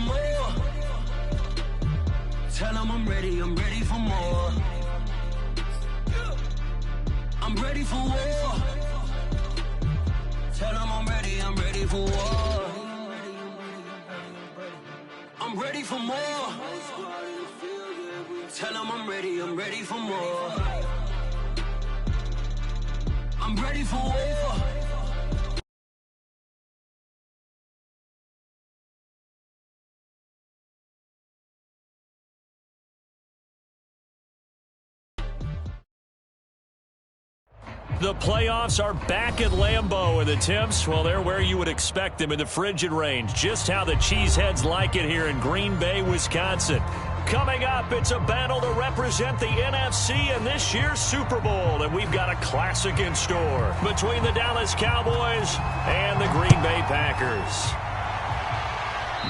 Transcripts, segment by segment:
more. Tell them I'm ready for more. I'm ready for war. Tell them I'm ready for war. I'm ready for more. Tell them I'm ready for more. I'm ready for war. The playoffs are back at Lambeau, and the temps, well, they're where you would expect them in the frigid range. Just how the Cheeseheads like it here in Green Bay, Wisconsin. Coming up, it's a battle to represent the NFC in this year's Super Bowl, and we've got a classic in store between the Dallas Cowboys and the Green Bay Packers.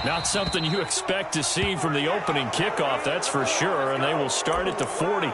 Not something you expect to see from the opening kickoff, that's for sure, and they will start at the 40.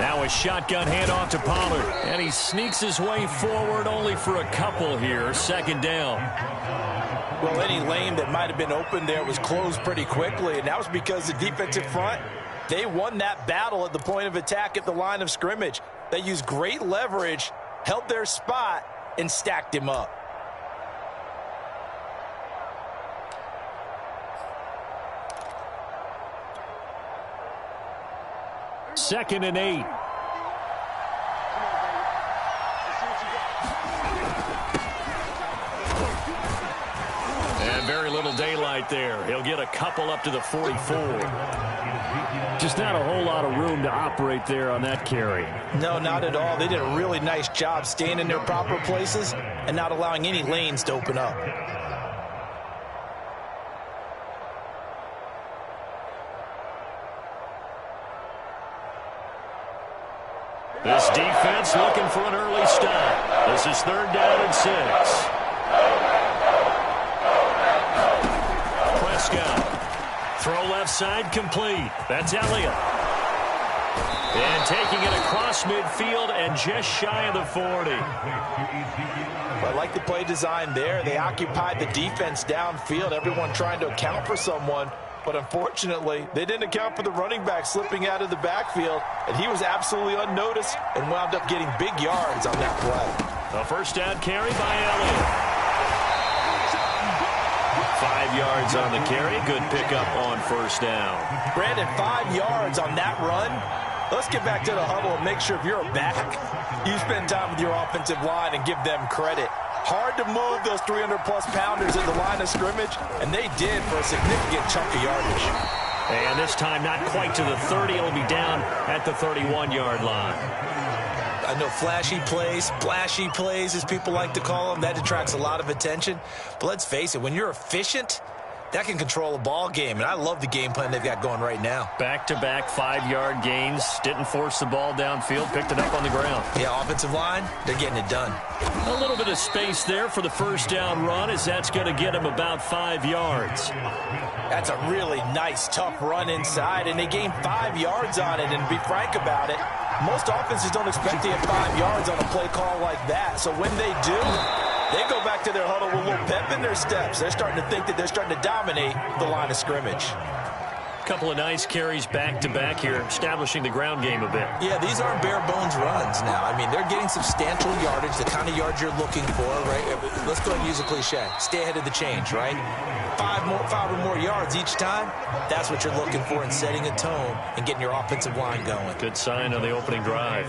Now a shotgun handoff to Pollard. And he sneaks his way forward only for a couple here. Second down. Well, any lane that might have been open there was closed pretty quickly. And that was because the defensive front, they won that battle at the point of attack at the line of scrimmage. They used great leverage, held their spot, and stacked him up. Second and 8. And very little daylight there. He'll get a couple up to the 44. Just not a whole lot of room to operate there on that carry. No, not at all. They did a really nice job staying in their proper places and not allowing any lanes to open up. This defense looking for an early stop. This is 3rd down and 6. Prescott. Throw left side complete. That's Elliott. And taking it across midfield and just shy of the 40. I like the play design there. They occupied the defense downfield. Everyone trying to account for someone. But unfortunately, they didn't account for the running back slipping out of the backfield, and he was absolutely unnoticed and wound up getting big yards on that play. A first down carry by Elliott. 5 yards on the carry. Good pickup on first down. Brandon, 5 yards on that run. Let's get back to the huddle and make sure if you're a back, you spend time with your offensive line and give them credit. Hard to move those 300-plus pounders at the line of scrimmage, and they did for a significant chunk of yardage. And this time not quite to the 30. It'll be down at the 31-yard line. I know flashy plays, splashy plays, as people like to call them, that attracts a lot of attention. But let's face it, when you're efficient, that can control a ball game, and I love the game plan they've got going right now. Back-to-back 5-yard gains. Didn't force the ball downfield. Picked it up on the ground. Yeah, offensive line, they're getting it done. A little bit of space there for the first down run, as that's going to get him about 5 yards. That's a really nice, tough run inside, and they gained 5 yards on it. And to be frank about it, most offenses don't expect to get 5 yards on a play call like that. So when they do, they go back to their huddle with a little pep in their steps. They're starting to think that they're starting to dominate the line of scrimmage. Couple of nice carries back-to-back here, establishing the ground game a bit. Yeah, these aren't bare-bones runs now. I mean, they're getting substantial yardage, the kind of yards you're looking for, right? Let's go ahead and use a cliche. Stay ahead of the change, right? 5 or more yards each time, that's what you're looking for in setting a tone and getting your offensive line going. Good sign on the opening drive.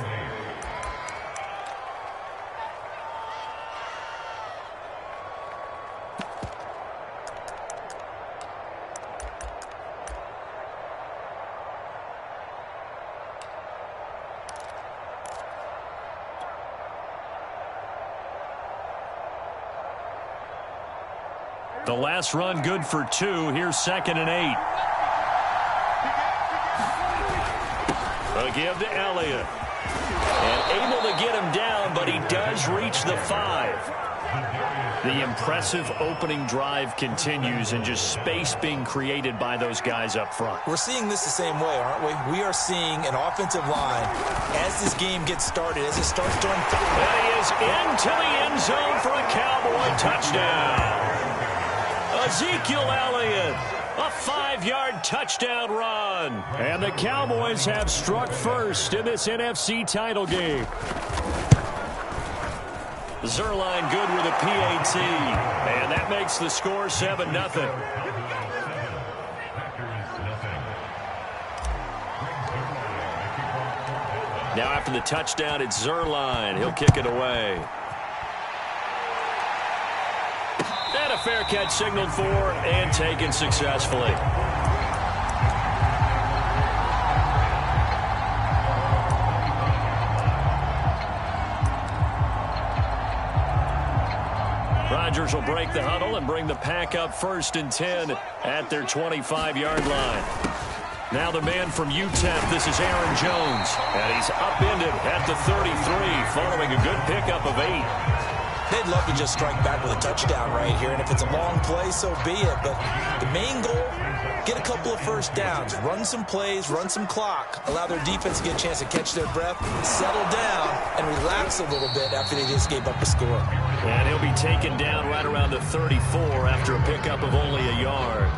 The last run good for 2. Here's 2nd and 8. A give to Elliott. And able to get him down, but he does reach the 5. The impressive opening drive continues, and just space being created by those guys up front. We're seeing this the same way, aren't we? We are seeing an offensive line as this game gets started, as it starts to unfold. And he is into the end zone for a Cowboy touchdown. Ezekiel Elliott, a 5-yard touchdown run. And the Cowboys have struck first in this NFC title game. Zerline good with a PAT, and that makes the score 7-0. Now after the touchdown, it's Zerline. He'll kick it away. And a fair catch signaled for and taken successfully. Rodgers will break the huddle and bring the pack up 1st and 10 at their 25-yard line. Now the man from UTEP, this is Aaron Jones. And he's upended at the 33 following a good pickup of 8. They'd love to just strike back with a touchdown right here, and if it's a long play, so be it. But the main goal, get a couple of first downs, run some plays, run some clock, allow their defense to get a chance to catch their breath, settle down, and relax a little bit after they just gave up a score. And he'll be taken down right around the 34 after a pickup of only a yard.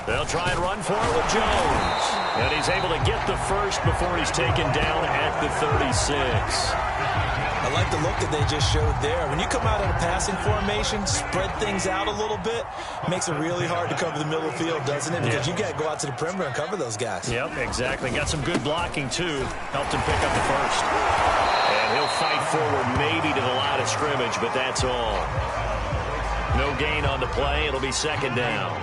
They'll try and run for it with Jones. And he's able to get the first before he's taken down at the 36. I like the look that they just showed there. When you come out of a passing formation, spread things out a little bit, makes it really hard to cover the middle of the field, doesn't it? Because you got to go out to the perimeter and cover those guys. Yep, exactly. Got some good blocking, too. Helped him pick up the first. And he'll fight forward maybe to the line of scrimmage, but that's all. No gain on the play. It'll be 2nd down.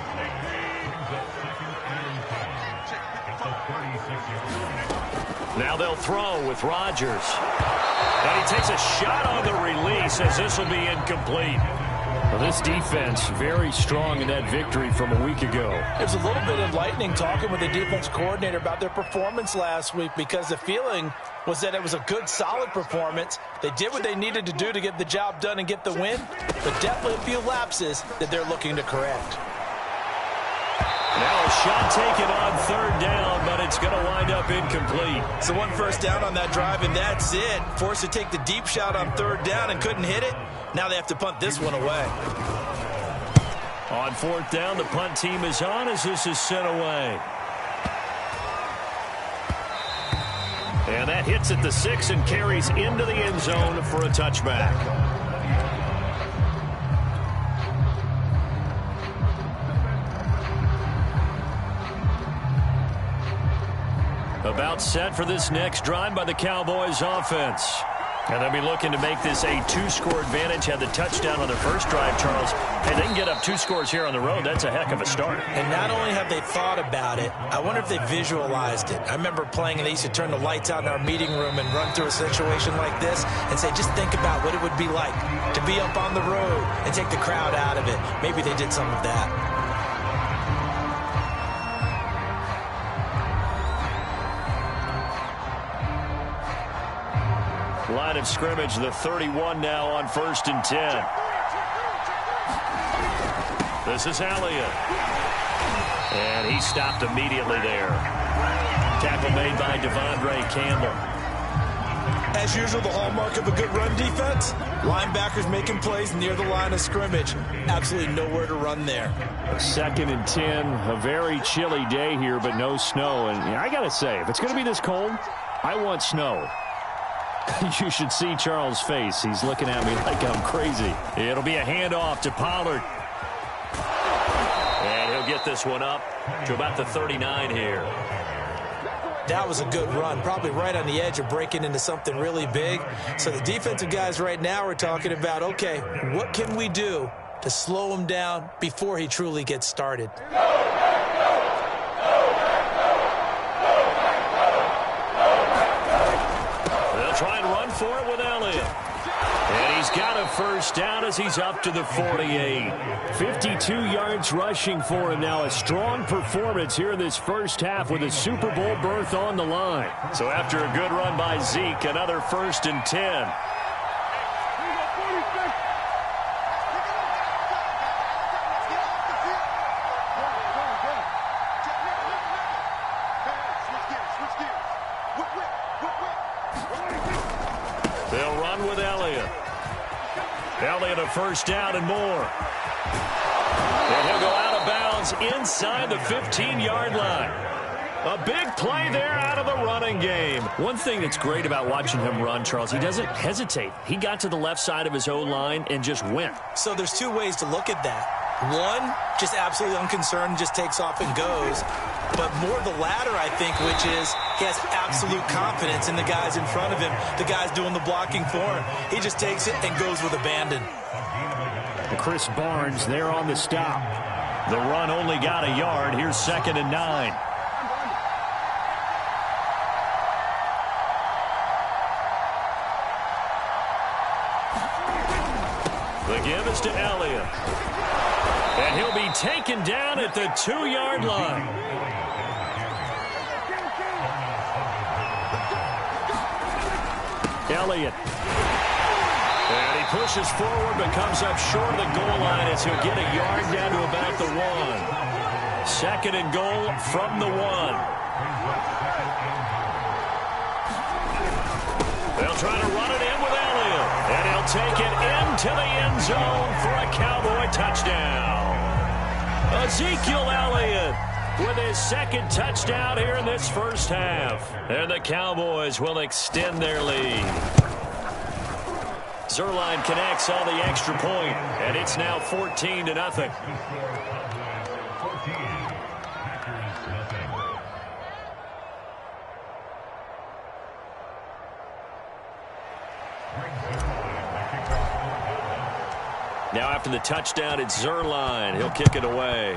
Now they'll throw with Rodgers. And he takes a shot on the release as this will be incomplete. Well, this defense very strong in that victory from a week ago. There's a little bit of lightning talking with the defense coordinator about their performance last week, because the feeling was that it was a good, solid performance. They did what they needed to do to get the job done and get the win, but definitely a few lapses that they're looking to correct. Now a shot taken on 3rd down, but it's going to wind up incomplete. So 1 first down on that drive, and that's it. Forced to take the deep shot on 3rd down and couldn't hit it. Now they have to punt this one away. On 4th down, the punt team is on as this is sent away. And that hits at the 6 and carries into the end zone for a touchback. About set for this next drive by the Cowboys offense. And they'll be looking to make this a 2-score advantage. Had the touchdown on their first drive, Charles. Hey, they can get up 2 scores here on the road. That's a heck of a start. And not only have they thought about it, I wonder if they visualized it. I remember playing, and they used to turn the lights out in our meeting room and run through a situation like this and say, just think about what it would be like to be up on the road and take the crowd out of it. Maybe they did some of that. Line of scrimmage, the 31 now on 1st and 10. This is Elliott. And he stopped immediately there. Tackle made by Devondre Campbell. As usual, the hallmark of a good run defense, linebackers making plays near the line of scrimmage. Absolutely nowhere to run there. 2nd and 10, a very chilly day here, but no snow. And I got to say, if it's going to be this cold, I want snow. You should see Charles' face. He's looking at me like I'm crazy. It'll be a handoff to Pollard. And he'll get this one up to about the 39 here. That was a good run, probably right on the edge of breaking into something really big. So the defensive guys right now are talking about, okay, what can we do to slow him down before he truly gets started? They'll try and run for it with Elliott. And he's got a first down as he's up to the 48. 52 yards rushing for him now. A strong performance here in this first half with a Super Bowl berth on the line. So after a good run by Zeke, another 1st and 10. They'll run with Elliott. Elliott a first down and more. And he'll go out of bounds inside the 15-yard line. A big play there out of the running game. One thing that's great about watching him run, Charles, he doesn't hesitate. He got to the left side of his O-line and just went. So there's two ways to look at that. One, just absolutely unconcerned, just takes off and goes. But more the latter, I think, which is he has absolute confidence in the guys in front of him, the guys doing the blocking for him. He just takes it and goes with abandon. Chris Barnes there on the stop. The run only got a yard. Here's 2nd and 9. The give is to Elliott. And he'll be taken down at the 2-yard line. Elliott. And he pushes forward but comes up short of the goal line as he'll get a yard down to about the 1. 2nd and goal from the 1. They'll try to run it in with Elliott. And he'll take it into the end zone for a Cowboy touchdown. Ezekiel Elliott with his 2nd touchdown here in this first half. And the Cowboys will extend their lead. Zerline connects on the extra point, and it's now 14-0. Now after the touchdown, it's Zerline. He'll kick it away.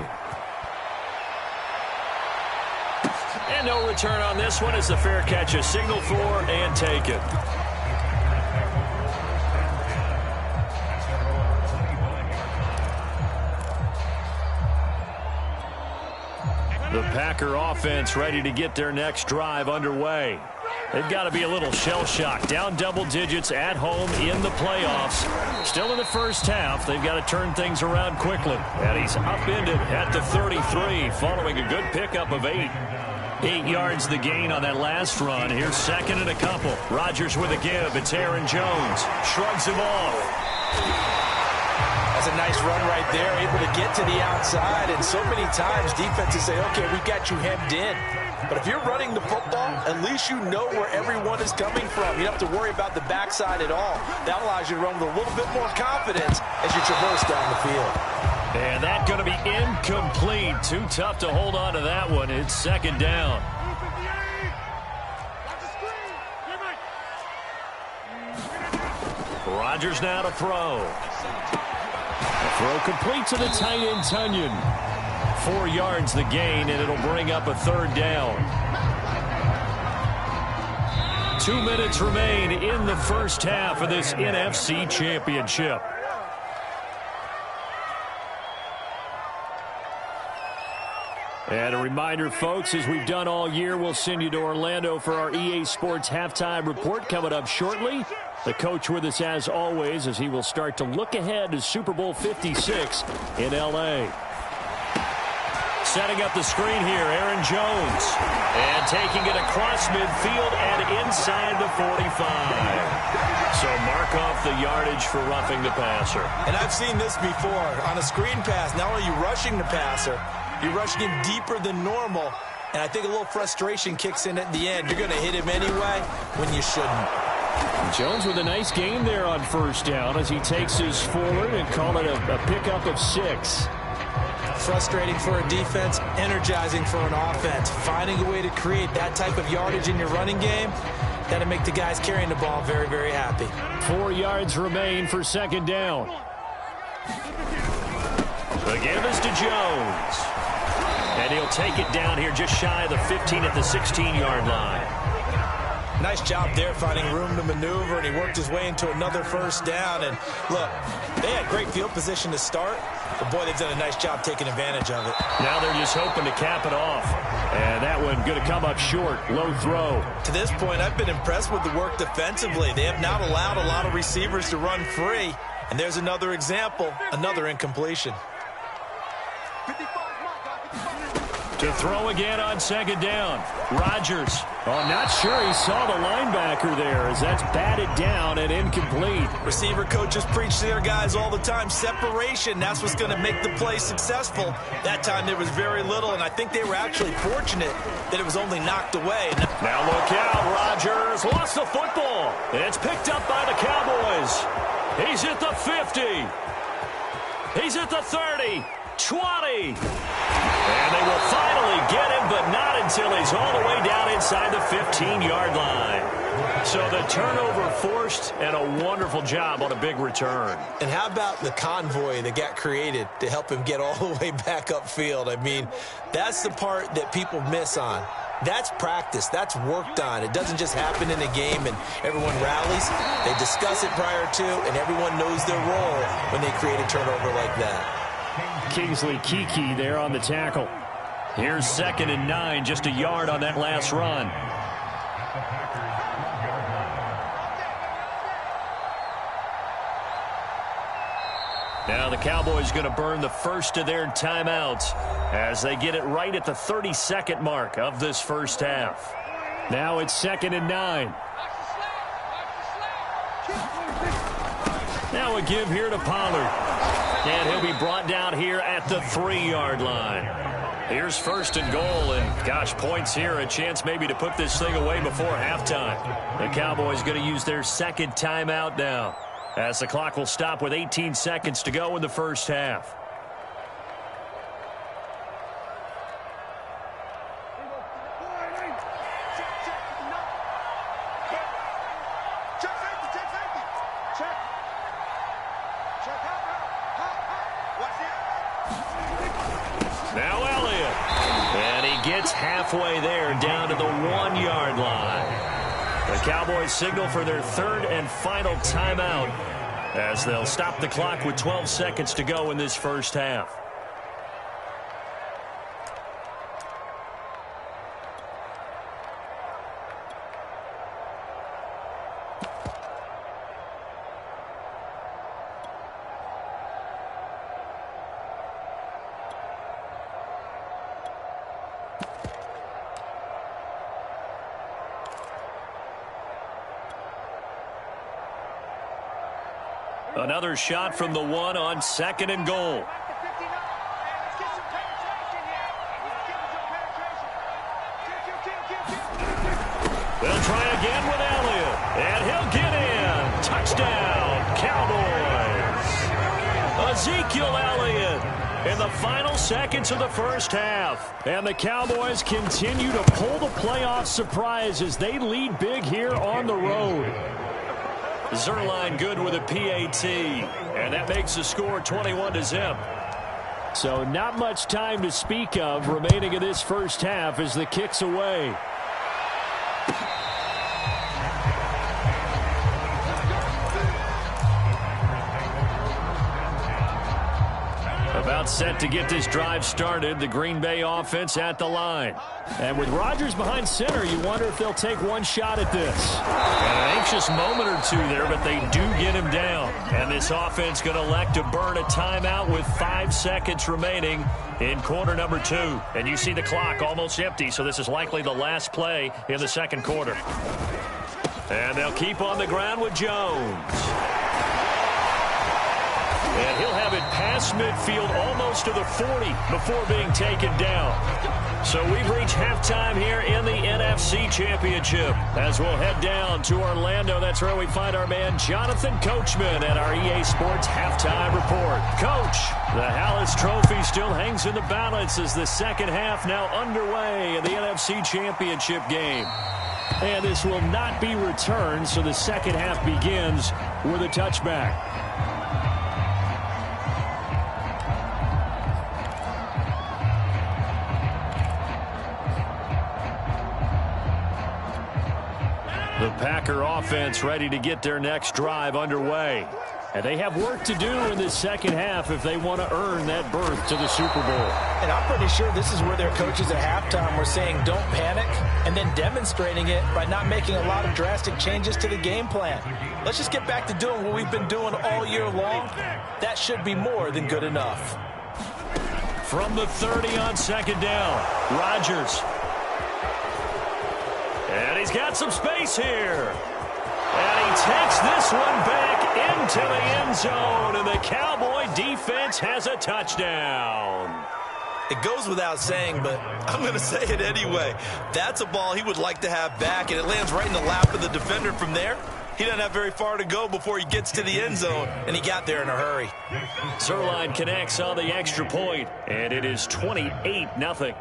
And no return on this one as the fair catch is signaled for and taken. The Packer offense ready to get their next drive underway. They've got to be a little shell-shocked. Down double digits at home in the playoffs. Still in the first half. They've got to turn things around quickly. And he's upended at the 33 following a good pickup of 8. 8 yards the gain on that last run. Here's 2nd and a couple. Rodgers with a give. It's Aaron Jones. Shrugs him off. That's a nice run right there, able to get to the outside. And so many times defenses say, okay, we got you hemmed in. But if you're running the football, at least you know where everyone is coming from. You don't have to worry about the backside at all. That allows you to run with a little bit more confidence as you traverse down the field. And that's going to be incomplete. Too tough to hold on to that one. It's 2nd down. Rodgers now to throw. Throw complete to the tight end, Tunyon. 4 yards the gain, and it'll bring up a 3rd down. 2 minutes remain in the first half of this NFC Championship. And a reminder, folks, as we've done all year, we'll send you to Orlando for our EA Sports halftime report coming up shortly. The coach with us as always as he will start to look ahead to Super Bowl 56 in L.A. Setting up the screen here, Aaron Jones. And taking it across midfield and inside the 45. So mark off the yardage for roughing the passer. And I've seen this before. On a screen pass, not only are you rushing the passer, you're rushing him deeper than normal. And I think a little frustration kicks in at the end. You're going to hit him anyway when you shouldn't. Jones with a nice game there on first down as he takes his forward and call it a pickup of 6. Frustrating for a defense, energizing for an offense. Finding a way to create that type of yardage in your running game, that'll make the guys carrying the ball very, very happy. 4 yards remain for 2nd down. The give is to Jones. And he'll take it down here just shy of the 15 at the 16-yard line. Nice job there finding room to maneuver, and he worked his way into another first down. And look, they had great field position to start, but boy, they've done a nice job taking advantage of it. Now they're just hoping to cap it off. And that one going to come up short. Low throw. To this point, I've been impressed with the work defensively. They have not allowed a lot of receivers to run free. And there's another example, another incompletion. To throw again on second down. Rodgers. Oh, I'm not sure he saw the linebacker there as that's batted down and incomplete. Receiver coaches preach to their guys all the time. Separation, that's what's going to make the play successful. That time there was very little, and I think they were actually fortunate that it was only knocked away. Now look out, Rodgers lost the football. It's picked up by the Cowboys. He's at the 50. He's at the 30. 20. And they will finally get him, but not until he's all the way down inside the 15-yard line. So the turnover forced, and a wonderful job on a big return. And how about the convoy that got created to help him get all the way back upfield? I mean, that's the part that people miss on. That's practice. That's worked on. It doesn't just happen in a game and everyone rallies. They discuss it prior to, and everyone knows their role when they create a turnover like that. Kingsley Kiki there on the tackle. Here's 2nd and 9, just a yard on that last run. Now the Cowboys going to burn the first of their timeouts as they get it right at the 32nd mark of this first half. Now it's 2nd and 9. Now a give here to Pollard. And he'll be brought down here at the 3-yard line. Here's 1st and goal, and gosh, points here, a chance maybe to put this thing away before halftime. The Cowboys going to use their second timeout now, as the clock will stop with 18 seconds to go in the first half. Now Elliott. And he gets halfway there down to the 1-yard line. The Cowboys signal for their 3rd and final timeout as they'll stop the clock with 12 seconds to go in this first half. Another shot from the 1 on 2nd and goal. They'll try again with Elliott, and he'll get in. Touchdown, Cowboys. Ezekiel Elliott in the final seconds of the first half. And the Cowboys continue to pull the playoff surprise as they lead big here on the road. Zerline good with a PAT, and that makes the score 21-0. So not much time to speak of remaining in this first half as the kick's away. About set to get this drive started, the Green Bay offense at the line. And with Rodgers behind center, you wonder if they'll take one shot at this. An anxious moment or two there, but they do get him down. And this offense going to elect to burn a timeout with 5 seconds remaining in quarter number 2. And you see the clock almost empty, so this is likely the last play in the second quarter. And they'll keep on the ground with Jones. And he'll have it past midfield almost to the 40 before being taken down. So we've reached halftime here in the NFC Championship. As we'll head down to Orlando, that's where we find our man Jonathan Coachman at our EA Sports Halftime Report. Coach, the Hallis Trophy still hangs in the balance as the second half now underway in the NFC Championship game. And this will not be returned, so the second half begins with a touchback. The Packer offense ready to get their next drive underway. And they have work to do in this second half if they want to earn that berth to the Super Bowl. And I'm pretty sure this is where their coaches at halftime were saying don't panic, and then demonstrating it by not making a lot of drastic changes to the game plan. Let's just get back to doing what we've been doing all year long. That should be more than good enough. From the 30 on second down, Rodgers. And he's got some space here. And he takes this one back into the end zone, and the Cowboy defense has a touchdown. It goes without saying, but I'm going to say it anyway. That's a ball he would like to have back, and it lands right in the lap of the defender from there. He doesn't have very far to go before he gets to the end zone, and he got there in a hurry. Zerline connects on the extra point, and it is 28-0.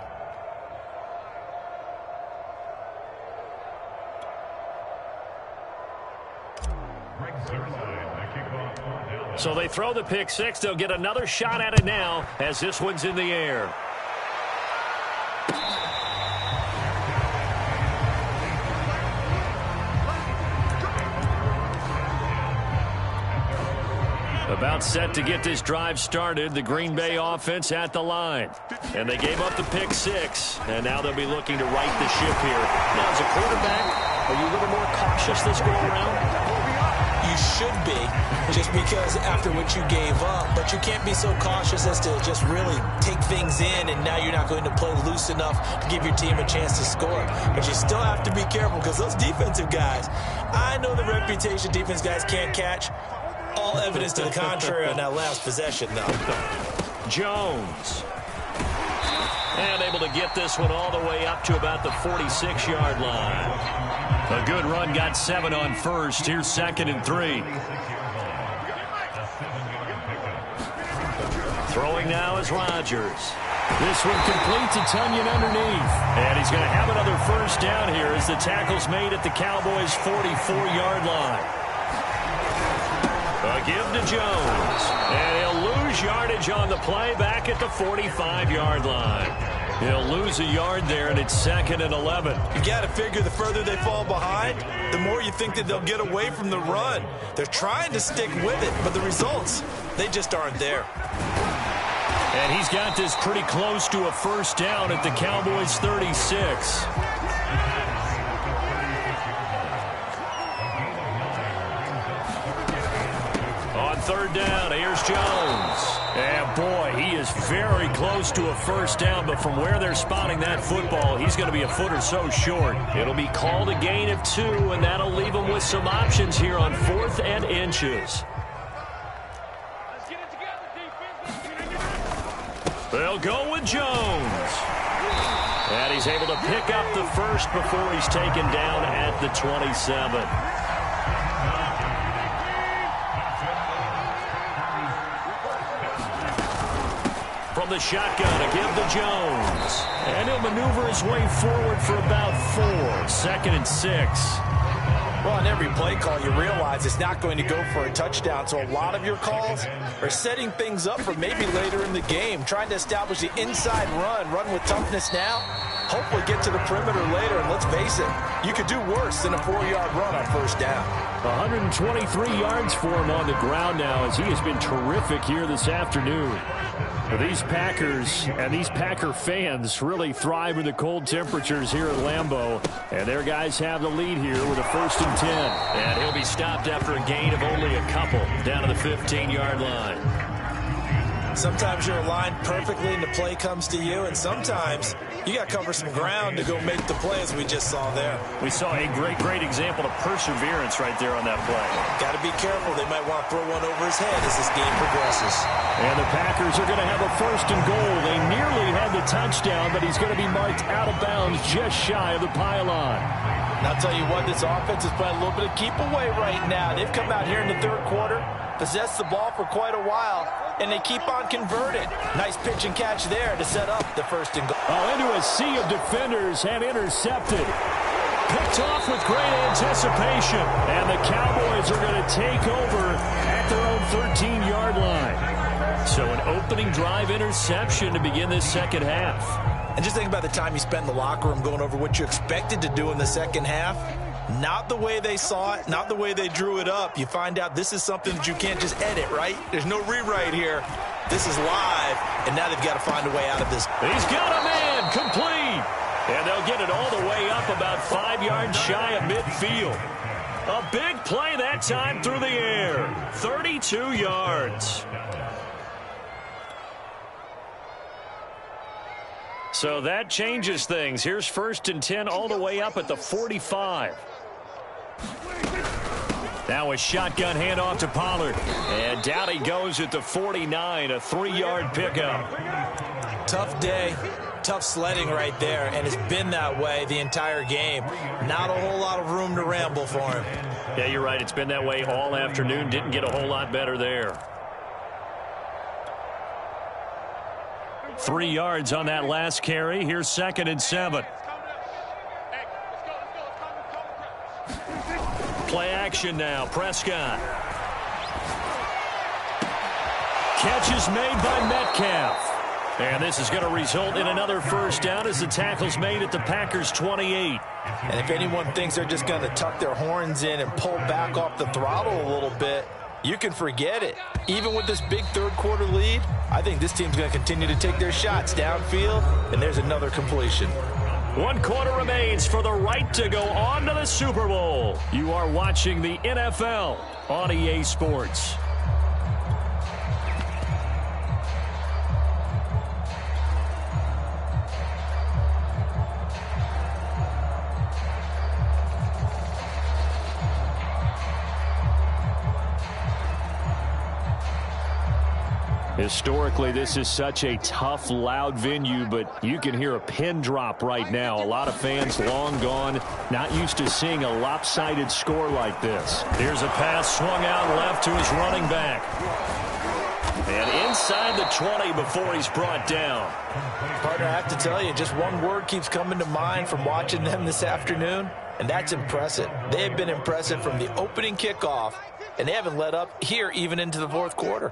So they throw the pick six. They'll get another shot at it now as this one's in the air. About set to get this drive started. The Green Bay offense at the line. And they gave up the pick six. And now they'll be looking to right the ship here. Now, as a quarterback, are you a little more cautious this go around? You should be, just because after what you gave up. But you can't be so cautious as to just really take things in, and now you're not going to play loose enough to give your team a chance to score. But you still have to be careful, because those defensive guys, I know the reputation defense guys can't catch. All evidence to the contrary on that last possession, though. Jones. And able to get this one all the way up to about the 46-yard line. A good run, got 7 on first. Here's 2nd and 3. Throwing now is Rodgers. This one complete to Tunyon underneath. And he's going to have another first down here as the tackle's made at the Cowboys' 44-yard line. A give to Jones. And he'll lose yardage on the play back at the 45-yard line. He'll lose a yard there, and it's 2nd and 11. You got to figure the further they fall behind, the more you think that they'll get away from the run. They're trying to stick with it, but the results, they just aren't there. And he's got this pretty close to a first down at the Cowboys' 36. On third down, here's Jones. And boy, he is very close to a first down, but from where they're spotting that football, he's going to be a foot or so short. It'll be called a gain of 2, and that'll leave him with some options here on 4th and inches. They'll go with Jones. And he's able to pick up the first before he's taken down at the 27. From the shotgun, a give to Jones. And he'll maneuver his way forward for about 4. 2nd and 6. Well, on every play call, you realize it's not going to go for a touchdown. So a lot of your calls are setting things up for maybe later in the game, trying to establish the inside run with toughness now, hopefully get to the perimeter later. And let's face it, you could do worse than a 4-yard run on first down. 123 yards for him on the ground now, as he has been terrific here this afternoon. These Packers and these Packer fans really thrive in the cold temperatures here at Lambeau. And their guys have the lead here with a 1st and 10. And he'll be stopped after a gain of only a couple down to the 15-yard line. Sometimes you're aligned perfectly and the play comes to you, and sometimes you got to cover some ground to go make the play, as we just saw there. We saw a great example of perseverance right there on that play. Got to be careful. They might want to throw one over his head as this game progresses. And the Packers are going to have a 1st and goal. They nearly had the touchdown, but he's going to be marked out of bounds just shy of the pylon. And I'll tell you what, this offense is playing a little bit of keep away right now. They've come out here in the 3rd quarter, possessed the ball for quite a while, and they keep on converting. Nice pitch and catch there to set up the 1st and goal. Oh, into a sea of defenders and intercepted. Picked off with great anticipation. And the Cowboys are going to take over at their own 13-yard line. So an opening drive interception to begin this second half. And just think about the time you spend in the locker room going over what you expected to do in the second half. Not the way they saw it, not the way they drew it up. You find out this is something that you can't just edit, right? There's no rewrite here. This is live, and now they've got to find a way out of this. He's got a man, complete. And they'll get it all the way up about 5 yards shy of midfield. A big play that time through the air. 32 yards. So that changes things. Here's 1st and 10 all the way up at the 45. Now a shotgun handoff to Pollard. And down he goes at the 49, a 3-yard pickup. Tough day, tough sledding right there, and it's been that way the entire game. Not a whole lot of room to ramble for him. Yeah, you're right. It's been that way all afternoon. Didn't get a whole lot better there. 3 yards on that last carry. Here's 2nd and 7. Play action now. Prescott. Catch is made by Metcalf. And this is going to result in another 1st down as the tackle's made at the Packers' 28. And if anyone thinks they're just going to tuck their horns in and pull back off the throttle a little bit, you can forget it. Even with this big 3rd quarter lead, I think this team's going to continue to take their shots downfield, and there's another completion. 1 quarter remains for the right to go on to the Super Bowl. You are watching the NFL on EA Sports. Historically, this is such a tough, loud venue, but you can hear a pin drop right now. A lot of fans long gone, not used to seeing a lopsided score like this. Here's a pass swung out left to his running back. And inside the 20 before he's brought down. Partner, I have to tell you, just one word keeps coming to mind from watching them this afternoon, and that's impressive. They have been impressive from the opening kickoff, and they haven't let up here even into the 4th quarter.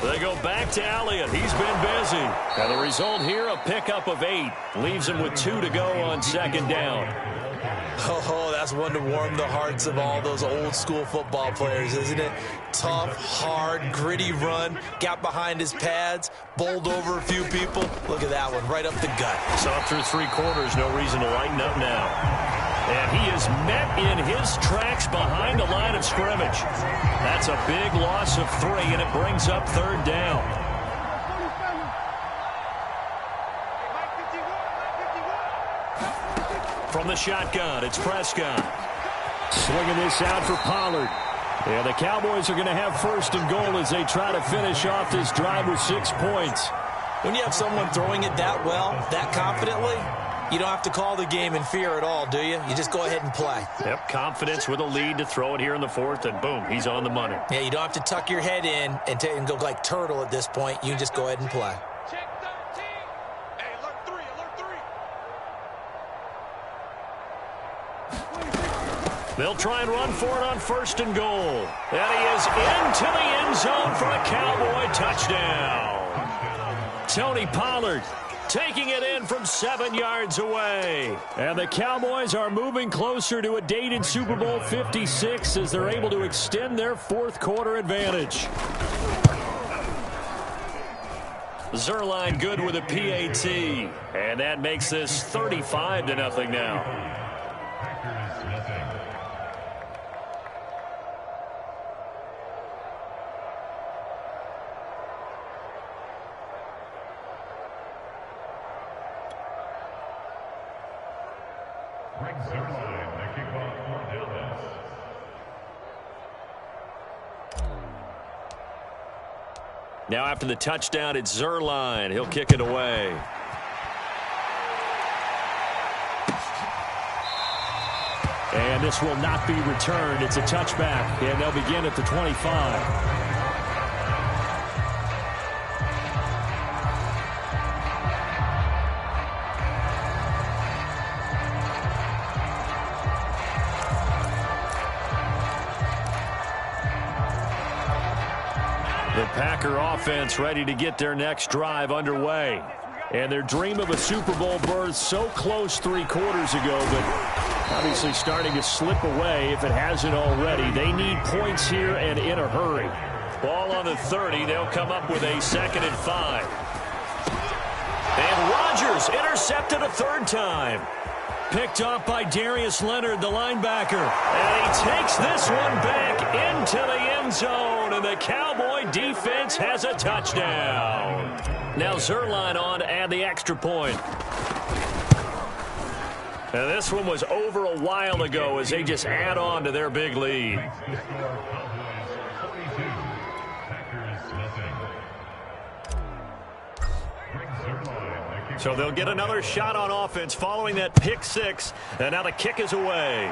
They go back to Elliott. He's been busy. And the result here, a pickup of 8. Leaves him with 2 to go on 2nd down. Oh, that's one to warm the hearts of all those old school football players, isn't it? Tough, hard, gritty run. Got behind his pads, bowled over a few people. Look at that one, right up the gut. So through 3 quarters, no reason to lighten up now. And he is met in his tracks behind the line of scrimmage. That's a big loss of 3, and it brings up 3rd down. From the shotgun, it's Prescott. Slinging this out for Pollard. And the Cowboys are going to have 1st and goal as they try to finish off this drive with 6 points. When you have someone throwing it that well, that confidently, you don't have to call the game in fear at all, do you? You just go ahead and play. Yep, confidence with a lead to throw it here in the 4th, and boom, he's on the money. Yeah, you don't have to tuck your head in and go like turtle at this point. You just go ahead and play. They'll try and run for it on 1st and goal. And he is into the end zone for a Cowboy touchdown. Tony Pollard taking it in from 7 yards away. And the Cowboys are moving closer to a dated Super Bowl 56 as they're able to extend their 4th quarter advantage. Zerline good with a PAT. And that makes this 35-0 now. Now after the touchdown, it's Zerline. He'll kick it away. And this will not be returned. It's a touchback, and they'll begin at the 25. The Packer offense ready to get their next drive underway. And their dream of a Super Bowl berth so close 3 quarters ago, but obviously starting to slip away if it hasn't already. They need points here and in a hurry. Ball on the 30. They'll come up with a 2nd and 5. And Rodgers intercepted a 3rd time. Picked off by Darius Leonard, the linebacker. And he takes this one back into the end zone. And the Cowboy defense has a touchdown. Now Zerline on to add the extra point. And this one was over a while ago as they just add on to their big lead. So they'll get another shot on offense following that pick 6. And now the kick is away.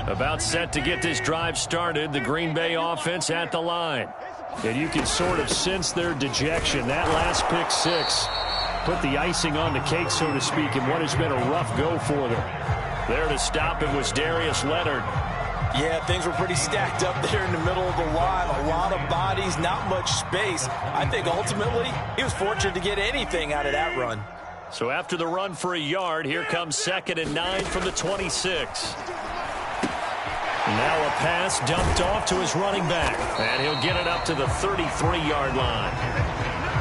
About set to get this drive started. The Green Bay offense at the line. And you can sort of sense their dejection. That last pick 6 put the icing on the cake, so to speak, in what has been a rough go for them. There to stop it was Darius Leonard. Yeah, things were pretty stacked up there in the middle of the line. A lot of bodies, not much space. I think ultimately he was fortunate to get anything out of that run. So after the run for a yard, here comes 2nd and 9 from the 26. Now a pass dumped off to his running back. And he'll get it up to the 33-yard line.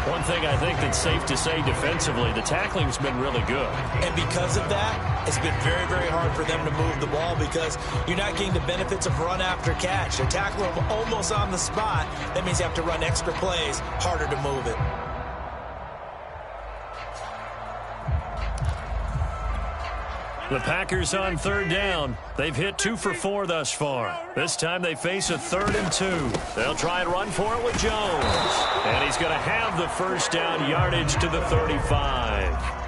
One thing I think that's safe to say defensively, the tackling's been really good. And because of that, it's been very, very hard for them to move the ball because you're not getting the benefits of run after catch. They tackle them almost on the spot. That means you have to run extra plays, harder to move it. The Packers on 3rd down. They've hit 2 for 4 thus far. This time they face a 3rd and 2. They'll try and run for it with Jones. And he's going to have the 1st down, yardage to the 35.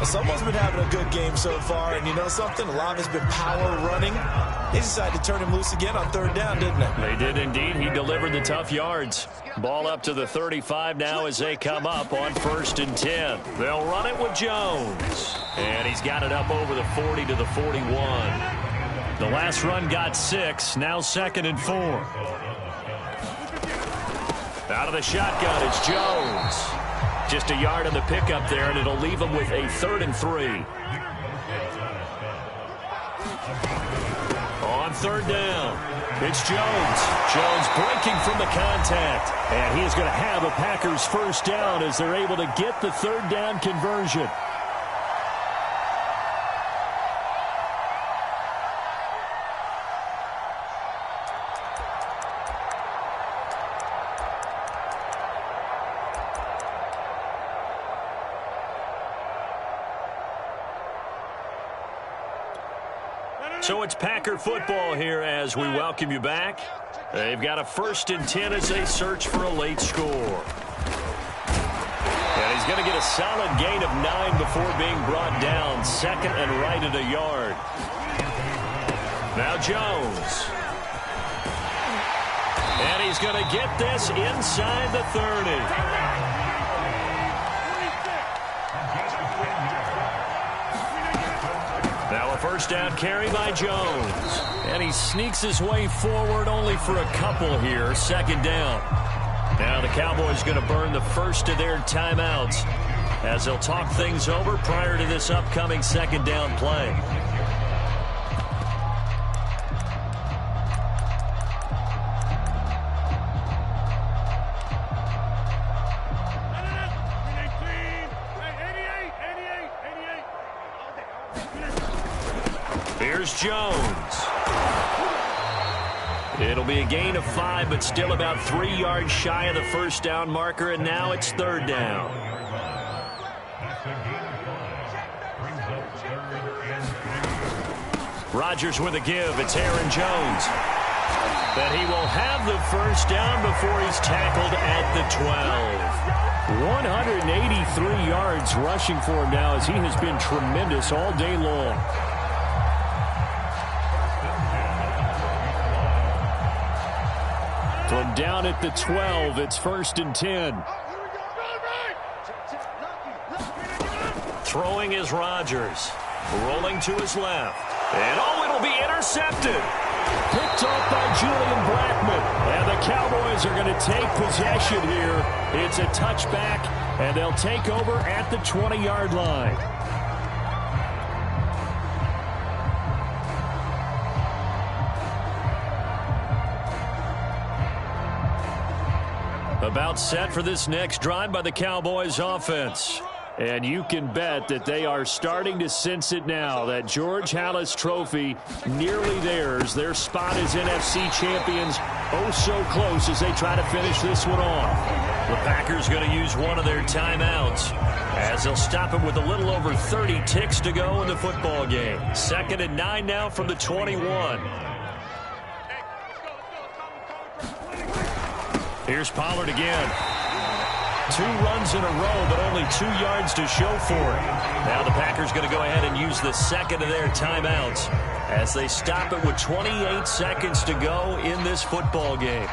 Someone's been having a good game so far, and you know something? A lot of it's been power running. They decided to turn him loose again on 3rd down, didn't they? They did indeed. He delivered the tough yards. Ball up to the 35 now as they come up on 1st and 10. They'll run it with Jones. And he's got it up over the 40 to the 41. The last run got 6. Now 2nd and 4. Out of the shotgun, it's Jones. Just a yard on the pickup there, and it'll leave him with a 3rd and 3. On 3rd down, it's Jones. Jones breaking from the contact. And he is going to have a Packers 1st down as they're able to get the 3rd down conversion. So it's Packer football here as we welcome you back. They've got a 1st and 10 as they search for a late score. And he's going to get a solid gain of 9 before being brought down. 2nd and right at a yard. Now Jones. And he's going to get this inside the 30. Now a 1st down carry by Jones. And he sneaks his way forward only for a couple here. 2nd down. Now the Cowboys going to burn the first of their timeouts as they'll talk things over prior to this upcoming 2nd down play. Here's Jones. It'll be a gain of 5, but still about 3 yards shy of the 1st down marker, and now it's 3rd down. Rodgers with a give. It's Aaron Jones. But he will have the 1st down before he's tackled at the 12. 183 yards rushing for him now as he has been tremendous all day long. From down at the 12, it's 1st and 10. Throwing is Rodgers. Rolling to his left. And it'll be intercepted. Picked off by Julian Blackmon. And the Cowboys are going to take possession here. It's a touchback, and they'll take over at the 20-yard line. About set for this next drive by the Cowboys offense. And you can bet that they are starting to sense it now. That George Halas trophy nearly theirs. Their spot as NFC champions oh so close as they try to finish this one off. The Packers going to use one of their timeouts as they'll stop it with a little over 30 ticks to go in the football game. 2nd and 9 now from the 21. Here's Pollard again. 2 runs in a row, but only 2 yards to show for it. Now the Packers going to go ahead and use the second of their timeouts as they stop it with 28 seconds to go in this football game.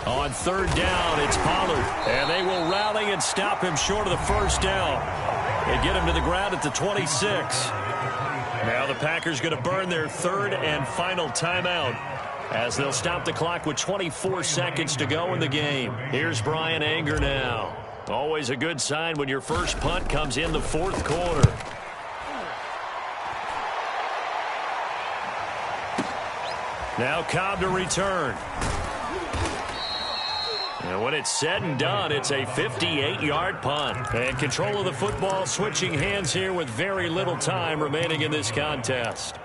On 3rd down, it's Pollard, and they will rally and stop him short of the 1st down. They get him to the ground at the 26. Now the Packers going to burn their 3rd and final timeout as they'll stop the clock with 24 seconds to go in the game. Here's Brian Anger now. Always a good sign when your first punt comes in the 4th quarter. Now Cobb to return. And when it's said and done, it's a 58-yard punt. And control of the football switching hands here with very little time remaining in this contest.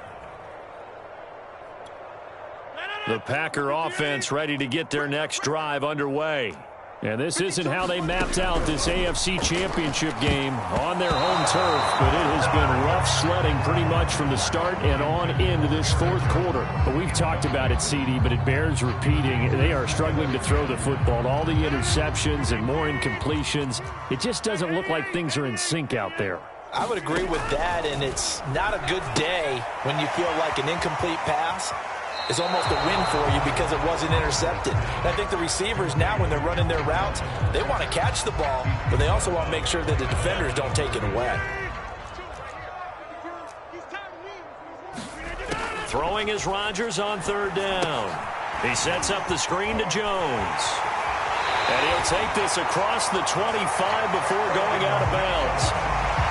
The Packer offense ready to get their next drive underway. And this isn't how they mapped out this AFC Championship game on their home turf, but it has been rough sledding pretty much from the start and on into this 4th quarter. But we've talked about it, CD, but it bears repeating. They are struggling to throw the football. All the interceptions and more incompletions. It just doesn't look like things are in sync out there. I would agree with that, and it's not a good day when you feel like an incomplete pass is almost a win for you because it wasn't intercepted. And I think the receivers now, when they're running their routes, they want to catch the ball, but they also want to make sure that the defenders don't take it away. Throwing is Rodgers on 3rd down. He sets up the screen to Jones. And he'll take this across the 25 before going out of bounds.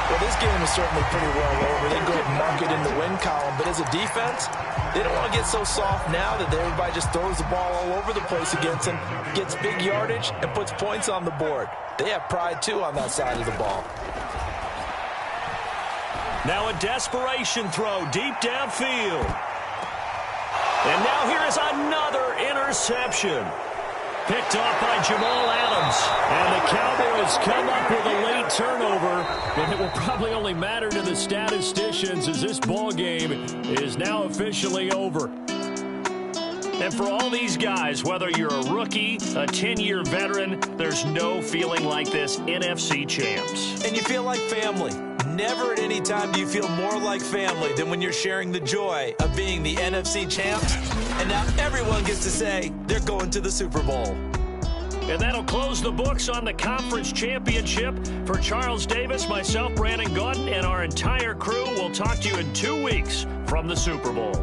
Well, this game is certainly pretty well over. They go ahead and mark it in the win column. But as a defense, they don't want to get so soft now that everybody just throws the ball all over the place against them, gets big yardage, and puts points on the board. They have pride, too, on that side of the ball. Now a desperation throw deep downfield. And now here is another interception. Picked off by Jamal Adams. And the Cowboys come up with a late turnover. And it will probably only matter to the statisticians as this ball game is now officially over. And for all these guys, whether you're a rookie, a 10-year veteran, there's no feeling like this NFC Champs. And you feel like family. Never at any time do you feel more like family than when you're sharing the joy of being the NFC Champs. And now everyone gets to say they're going to the Super Bowl. And that'll close the books on the conference championship. For Charles Davis, myself, Brandon Gaudin, and our entire crew, we'll talk to you in 2 weeks from the Super Bowl.